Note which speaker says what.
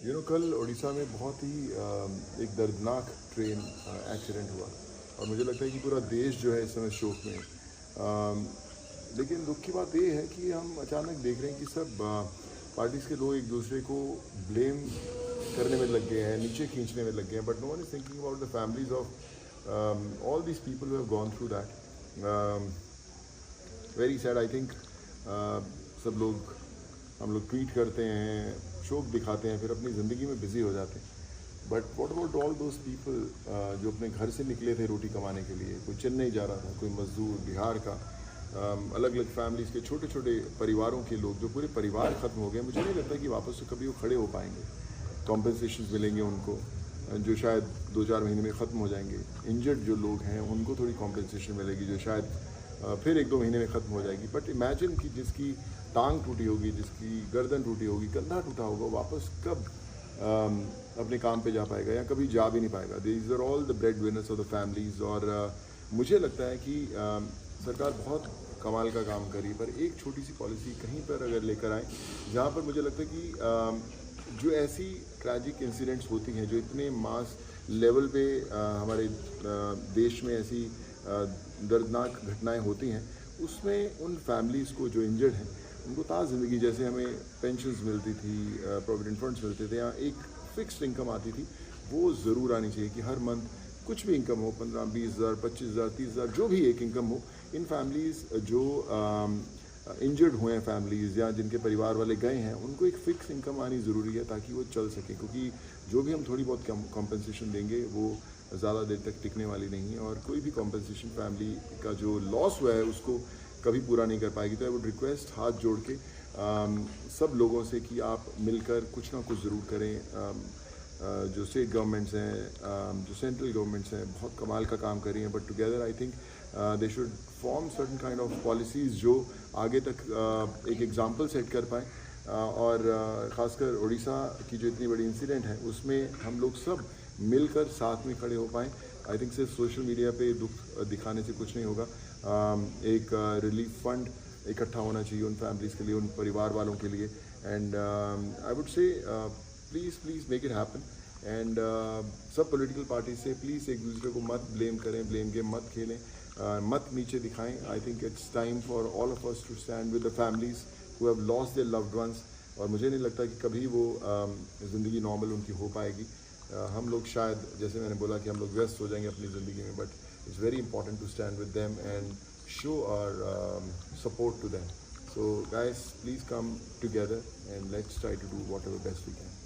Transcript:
Speaker 1: कल उड़ीसा में बहुत ही एक दर्दनाक ट्रेन एक्सीडेंट हुआ और मुझे लगता है कि पूरा देश जो है इस समय शोक में है। लेकिन दुख की बात ये है कि हम अचानक देख रहे हैं कि सब पार्टीज़ के लोग एक दूसरे को ब्लेम करने में लग गए हैं, नीचे खींचने में लग गए हैं, but no one is thinking about the families of all these people who have gone through that. Very sad I think. सब लोग हम लोग ट्वीट करते हैं, शोक दिखाते हैं, फिर अपनी ज़िंदगी में बिज़ी हो जाते हैं। But what about all those people जो अपने घर से निकले थे रोटी कमाने के लिए? कोई चेन्नई जा रहा था, कोई मजदूर बिहार का, अलग अलग फैमिलीज़ के छोटे छोटे परिवारों के लोग, जो पूरे परिवार ख़त्म हो गए। मुझे नहीं लगता कि वापस से कभी वो खड़े हो पाएंगे। कॉम्पनसेशन मिलेंगे उनको जो शायद 2-4 महीने में ख़त्म हो जाएंगे। इंजर्ड जो लोग हैं उनको थोड़ी कॉम्पनसेशन मिलेगी जो शायद फिर 1-2 महीने में ख़त्म हो जाएगी। बट इमेजिन कि जिसकी टांग टूटी होगी, जिसकी गर्दन टूटी होगी, कंधा टूटा होगा, वापस कब अपने काम पे जा पाएगा या कभी जा भी नहीं पाएगा। These are all the bread winners of the families. और मुझे लगता है कि सरकार बहुत कमाल का काम करी, पर एक छोटी सी पॉलिसी कहीं पर अगर लेकर आए जहाँ पर मुझे लगता है कि जो ऐसी ट्रैजिक इंसिडेंट्स होती हैं, जो इतने मास लेवल पे हमारे देश में ऐसी दर्दनाक घटनाएं होती हैं, उसमें उन फैमिलीज़ को जो इंजर्ड हैं उनको ताज़ ज़िंदगी, जैसे हमें पेंशन्स मिलती थी, प्रोविडेंट फंड्स मिलते थे, या एक फ़िक्स्ड इनकम आती थी, वो ज़रूर आनी चाहिए कि हर मंथ कुछ भी इनकम हो, 15-20 हज़ार, 25 हज़ार, 30 हज़ार, जो भी एक इनकम हो। इन फैमिलीज़ जो इंजर्ड हुए हैं फैमिलीज़ या जिनके परिवार वाले गए हैं, उनको एक फ़िक्स इनकम आनी ज़रूरी है ताकि वो चल सकें, क्योंकि जो भी हम थोड़ी बहुत कॉम्पनसेशन देंगे वो ज़्यादा देर तक टिकने वाली नहीं है। और कोई भी कॉम्पनसेशन फैमिली का जो लॉस हुआ है उसको कभी पूरा नहीं कर पाएगी। तो आई वुड रिक्वेस्ट हाथ जोड़ के सब लोगों से कि आप मिलकर कुछ ना कुछ ज़रूर करें। जो स्टेट गवर्नमेंट्स हैं, जो सेंट्रल गवर्नमेंट्स हैं, बहुत कमाल का काम कर रही हैं, but together I think they should form certain kind of policies जो आगे तक एक एग्जांपल सेट कर पाएँ। और ख़ासकर उड़ीसा की जो इतनी बड़ी इंसिडेंट है उसमें हम लोग सब मिलकर साथ में खड़े हो पाएँ। आई थिंक सिर्फ सोशल मीडिया पे दुख दिखाने से कुछ नहीं होगा। एक रिलीफ फंड इकट्ठा होना चाहिए उन फैमिलीज़ के लिए, उन परिवार वालों के लिए। And I would say please make it happen. And सब पॉलिटिकल पार्टी से प्लीज़ एक दूसरे को मत ब्लेम करें, ब्लेम गेम मत खेलें, मत नीचे दिखाएं। I think it's time for all of us to stand with the families who have lost their loved ones. और मुझे नहीं लगता कि कभी वो ज़िंदगी नॉर्मल उनकी हो पाएगी। हम लोग शायद, जैसे मैंने बोला, कि हम लोग व्यस्त हो जाएंगे अपनी ज़िंदगी में, but it's very important to stand with them and show our support to them. So guys, please come together and let's try to do whatever best we can.